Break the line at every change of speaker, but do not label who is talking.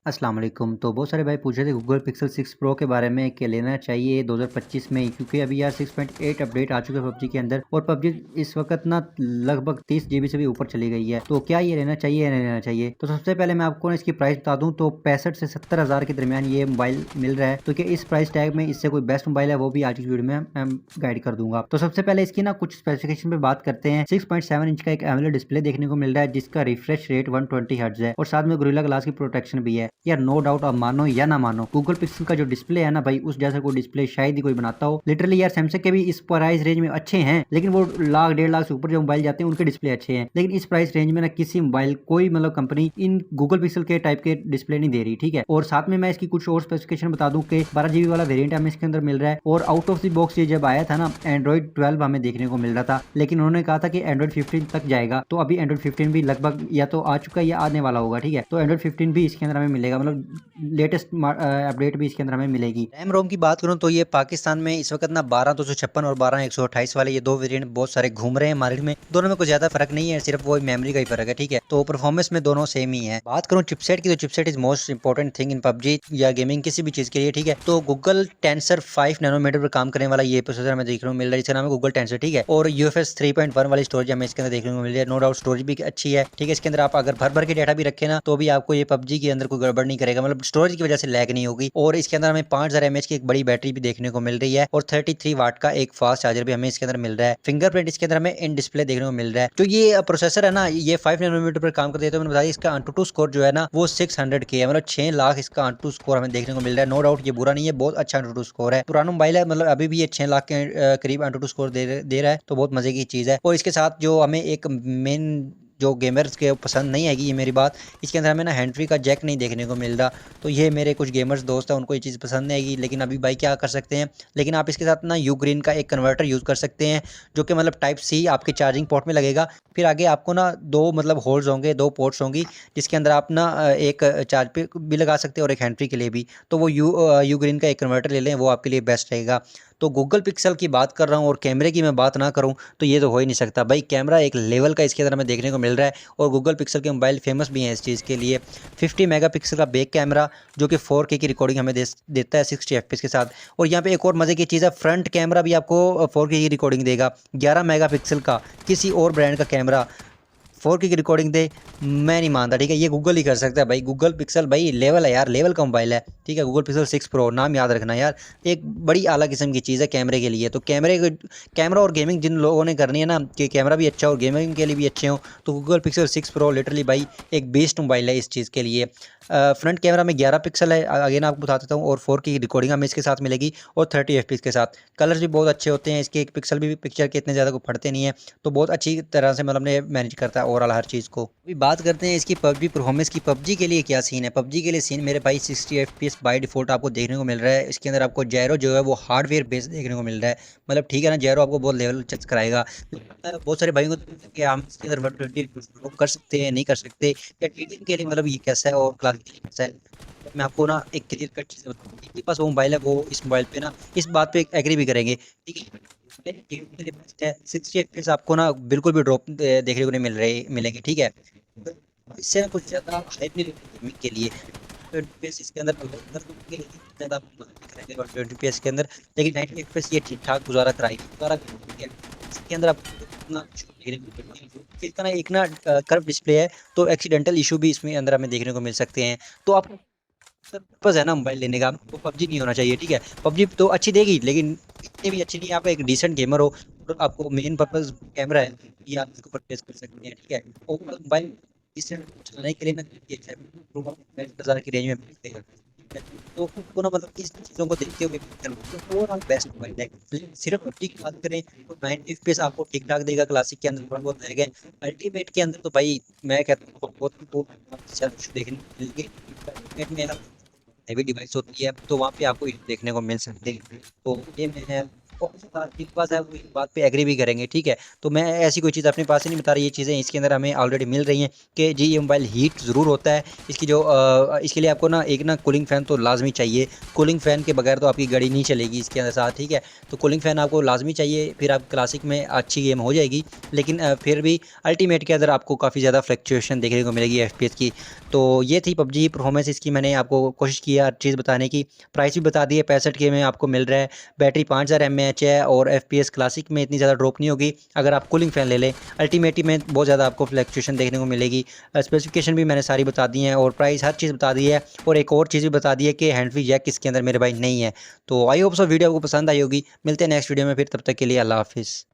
अस्सलाम वालेकुम। तो बहुत सारे भाई पूछ रहे थे गूगल पिक्सल 6 प्रो के बारे में कि लेना चाहिए 2025 में, क्योंकि अभी यार 6.8 अपडेट आ चुके हैं पबजी के अंदर और पबजी इस वक्त ना लगभग 30 जीबी से भी ऊपर चली गई है। तो क्या ये लेना चाहिए या नहीं लेना चाहिए? तो सबसे पहले मैं आपको इसकी प्राइस बता दूं तो 65 से 70 हज़ार के दरमियान ये मोबाइल मिल रहा है। तो क्या इस प्राइस टैग में इससे कोई बेस्ट मोबाइल है, वो भी आज की वीडियो में मैं गाइड कर दूंगा। तो सबसे पहले इसकी ना कुछ स्पेसिफिकेशन पे बात करते हैं। 6.7 इंच का एक एमोलेड डिस्प्ले देखने को मिल रहा है जिसका रिफ्रेश रेट 120 हर्ट्ज है और साथ में गोरिल्ला ग्लास की प्रोटेक्शन भी है। यार नो डाउट, अब मानो या ना मानो, गूगल पिक्सल का जो डिस्प्ले है ना भाई, उस जैसा कोई डिस्प्ले शायद ही कोई बनाता हो। लिटरली यार सैमसंग के भी इस प्राइस रेंज में अच्छे हैं, लेकिन वो लाख 1.5 लाख से ऊपर जो मोबाइल जाते हैं उनके डिस्प्ले अच्छे हैं, लेकिन इस प्राइस रेंज में ना किसी मोबाइल कोई कंपनी इन गूगल पिक्सल के टाइप के डिस्प्ले नहीं दे रही। ठीक है, और साथ में मैं इसकी कुछ और स्पेसिफिकेशन बता दूं कि 12 जीबी वाला वेरिएंट हमें इसके अंदर मिल रहा है और आउट ऑफ द बॉक्स ये जब आया था ना एंड्रॉइड 12 हमें देखने को मिल रहा था, लेकिन उन्होंने कहा था कि एंड्रॉइड 15 तक जाएगा। तो अभी एंड्रॉइड 15 भी लगभग या तो आ चुका है या आने वाला होगा। ठीक है, तो एंड्रॉइड 15 भी इसके अंदर हमें मिलेगा, लेटेस्ट अपडेट भी इसके अंदर हमें मिलेगी। रैम रोम की बात करूं तो ये पाकिस्तान में इस वक्त ना 12 256 और 12 128 वाले ये दो वेरिएंट बहुत सारे घूम रहे हैं मार्केट में। दोनों में कुछ ज्यादा फर्क नहीं है, सिर्फ वो मेमोरी का ही फर्क है। ठीक है, तो परफॉर्मेंस में दोनों सेम ही है। बात करूं चिपसेट की तो chipset is most important thing in PUBG या गेमिंग किसी भी चीज के लिए। ठीक है, तो गूगल टेंसर 5 नैनोमीटर पर काम करने वाला ये प्रोसेसर हमें देखने को मिल रहा है, जिसका नाम है गूगल टेंसर। ठीक है, और UFS 3.1 वाली स्टोरेज हमें इसके अंदर देखने को मिल रही है। नो डाउट स्टोरेज भी अच्छी है। ठीक है, इसके अंदर आप अगर भर भर के डाटा भी रखे ना तो भी आपको ये पबजी के अंदर कोई गड़बड़ नहीं करेगा, स्टोरेज की वजह से लैग नहीं होगी। और इसके अंदर हमें 5000 mAh की एक बड़ी बैटरी भी देखने को मिल रही है और 33 वाट का एक फास्ट चार्जर भी हमें इसके अंदर मिल रहा है। फिंगरप्रिंट इसके अंदर हमें इन डिस्प्ले देखने को मिल रहा है। जो ये प्रोसेसर है ना, ये 5 नैनोमीटर पर काम करते हैं। तो मैंने बताया इसका AnTuTu स्कोर जो है ना वो 600 के है, 6 लाख इसका AnTuTu स्कोर हमें देखने को मिल रहा है। नो डाउट ये बुरा नहीं है, बहुत अच्छा AnTuTu स्कोर है। पुराना मोबाइल है, अभी भी ये 6 लाख के करीब AnTuTu स्कोर दे रहा है, तो बहुत मजे की चीज है। और इसके साथ जो हमें एक मेन जो गेमर्स के पसंद नहीं आएगी, ये मेरी बात, इसके अंदर हमें ना हैंड फ्री का जैक नहीं देखने को मिल रहा। तो ये मेरे कुछ गेमर्स दोस्त हैं उनको ये चीज़ पसंद नहीं आएगी, लेकिन अभी भाई क्या कर सकते हैं। लेकिन आप इसके साथ ना यू ग्रीन का एक कन्वर्टर यूज़ कर सकते हैं, जो कि टाइप सी आपके चार्जिंग पोर्ट में लगेगा। फिर आगे आपको ना दो होल्स होंगे, दो पोर्ट्स होंगी, जिसके अंदर आप ना एक चार्ज पे भी लगा सकते हैं और एक हैंड फ्री के लिए भी। तो वो यू ग्रीन का एक कन्वर्टर ले लें, वो आपके लिए बेस्ट रहेगा। तो गूगल पिक्सल की बात कर रहा हूँ और कैमरे की मैं बात ना करूँ तो ये तो हो ही नहीं सकता भाई। कैमरा एक लेवल का इसके अंदर हमें देखने को मिल रहा है और गूगल पिक्सल के मोबाइल फेमस भी हैं इस चीज़ के लिए। 50 मेगापिक्सल का बैक कैमरा जो कि 4K की रिकॉर्डिंग हमें देता है 60 FPS के साथ। और यहाँ पे एक और मज़े की चीज़ है, फ्रंट कैमरा भी आपको 4K की रिकॉर्डिंग देगा। 11 मेगापिक्सल का किसी और ब्रांड का कैमरा 4K की रिकॉर्डिंग दे, मैं नहीं मानता। ठीक है, ये गूगल ही कर सकता है भाई। गूगल पिक्सल भाई लेवल है यार, लेवल का मोबाइल है। ठीक है, गूगल पिक्सल 6 प्रो नाम याद रखना यार, एक बड़ी आला किस्म की चीज़ है कैमरे के लिए। तो कैमरा और गेमिंग जिन लोगों ने करनी है ना कि कैमरा भी अच्छा और गेमिंग के लिए भी अच्छे हो, तो गूगल पिक्सल 6 प्रो लिटरली भाई एक बेस्ट मोबाइल है इस चीज़ के लिए। फ्रंट कैमरा में 11 पिक्सल है, अगेन आपको बता देता हूँ, और 4K की रिकॉर्डिंग हमें इसके साथ मिलेगी और 30 FPS के साथ। कलर्स भी बहुत अच्छे होते हैं इसके, एक पिक्सल भी पिक्चर के इतने ज़्यादा को फटते नहीं है। तो बहुत अच्छी तरह से ने मैनेज करता है ओवरऑल हर चीज़ को। अभी बात करते हैं इसकी पबजी परफॉर्मेंस की। पबजी के लिए क्या सीन है? पबजी के लिए सीन मेरे भाई 60 FPS बाय डिफॉल्ट आपको देखने को मिल रहा है। इसके अंदर आपको जैरो जो है वो हार्डवेयर बेस देखने को मिल रहा है, ठीक है ना, जैरो आपको बहुत लेवल चेक कराएगा। बहुत सारे भाइयों को कि हम इसके अंदर 120 कर सकते हैं नहीं कर सकते, या ट्रेडिंग के लिए ये कैसा है और क्लास के लिए कैसा है। तो मैं आपको ना एक क्लियर कट चीज़ बताऊँ, जिनके पास वो मोबाइल है वो इस मोबाइल पे ना इस बात पे एग्री भी करेंगे। ठीक है, गेम के लिए बेस्ट है। 60 FPS आपको ना बिल्कुल भी ड्रॉप देखने को नहीं मिलेंगे। ठीक है, इससे ना कुछ ज़्यादा हाइप नहीं रहती गेमिंग के लिए। 20 इसके अंदर ज़्यादा 20 के अंदर, लेकिन 90 FPS ये ठीक ठाक गुजारा करेगी। इसके अंदर आप इतना इसका ना एक ना कर्व डिस्प्ले है, तो एक्सीडेंटल इशू भी इसमें अंदर हमें देखने को मिल सकते हैं। तो आप पर्पज है ना मोबाइल लेने का, वो पबजी नहीं होना चाहिए। ठीक है, पबजी तो अच्छी देगी लेकिन इतनी भी अच्छी नहीं है। आप एक डिसेंट गेमर हो और आपको मेन पर्पज कैमरा है, ये आप इसको परचेज कर सकते हैं। ठीक है, और मोबाइल इसे चलाने के लिए ना 10,000 की रेंज में मिलते हैं। तो आपको ना इस चीज़ों को देखते हुए ओवरऑल बेस्ट मोबाइल है। लेकिन सिर्फ पबजी की बात करें तो 90 FPS आपको ठीक ठाक देगा, क्लासिक के अंदर थोड़ा बहुत रहेगा, अल्टीमेट के अंदर तो भाई मैं कहता हूँ बहुत देखने को मिलेगी। अल्टीमेट में हैवी डिवाइस होती है, तो वहाँ पे आपको देखने को मिल सकते हैं। तो ये मैं जिनके पास है वो इस बात पे एग्री भी करेंगे, ठीक है। तो मैं ऐसी कोई चीज़ अपने पास से नहीं बता रही, ये चीज़ें इसके अंदर हमें ऑलरेडी मिल रही हैं कि जी ये मोबाइल हीट ज़रूर होता है। इसकी जो इसके लिए आपको ना एक ना कूलिंग फ़ैन तो लाजमी चाहिए। कूलिंग फ़ैन के बगैर तो आपकी गाड़ी नहीं चलेगी इसके अंदर साथ, ठीक है। तो कूलिंग फ़ैन आपको लाजमी चाहिए, फिर आप क्लासिक में अच्छी गेम हो जाएगी। लेकिन फिर भी अल्टीमेट के अंदर आपको काफ़ी ज़्यादा फ्लक्चुएशन देखने को मिलेगी एफपीएस की। तो ये थी पबजी परफॉर्मेंस इसकी, मैंने आपको कोशिश की हर चीज़ बताने की। प्राइस भी बता दी है, 65K में आपको मिल रहा है। बैटरी 5000 mAh है और एफपीएस क्लासिक में इतनी ज़्यादा ड्रॉप नहीं होगी अगर आप कूलिंग फ़ैन ले लें। अल्टीमेटली में बहुत ज़्यादा आपको फ्लक्चुएशन देखने को मिलेगी। स्पेसिफिकेशन भी मैंने सारी बता दी हैं और प्राइस हर चीज़ बता दी है, और एक और चीज़ भी बता दी है कि हैंड फ्री जैक इसके अंदर मेरे भाई नहीं है। तो आई होप सो वीडियो आपको पसंद आई होगी। मिलते हैं नेक्स्ट वीडियो में फिर, तब तक के लिए अल्लाह हाफिज़।